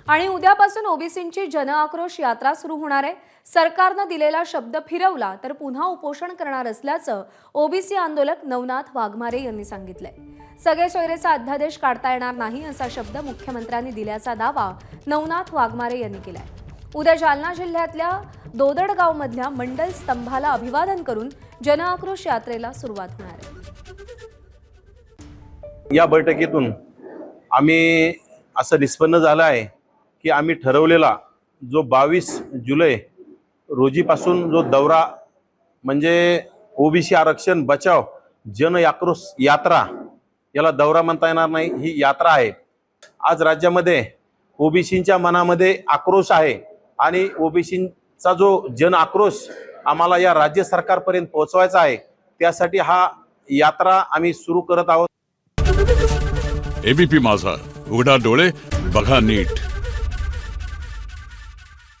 आणि उद्यापासून ओबीसींची जनआक्रोश यात्रा सुरू होणार आहे। सरकारने दिलेला शब्द फिरवला तर पुन्हा उपोषण करणार असल्याचं ओबीसी आंदोलक नवनाथ वाघमारे यांनी सांगितलंय। सगळे सोयरेचा अध्यादेश काढता येणार नाही असा शब्द मुख्यमंत्र्यांनी दिल्याचा दावा नवनाथ वाघमारे यांनी केलाय। उद्या जालना जिल्ह्यातल्या दोदडगावमधल्या मंडल स्तंभाला अभिवादन करून जनआक्रोश यात्रेला सुरुवात होणार आहे। या बैठकीतून आम्ही असं निष्पन्न झालं आहे की आम्ही ठरवलेला जो 22 जुलै रोजीपासून जो दौरा म्हणजे ओबीसी आरक्षण बचाव जन आक्रोश यात्रा, याला दौरा म्हणता येणार नाही, ही यात्रा आहे। आज राज्यामध्ये ओबीसींच्या मनामध्ये आक्रोश आहे आणि ओबीसींचा जो जन आक्रोश आम्हाला या राज्य सरकारपर्यंत पोहोचवायचा आहे, त्यासाठी हा यात्रा आम्ही सुरू करत आहोत। एबीपी माझा, उघडा डोळे बघा नीट।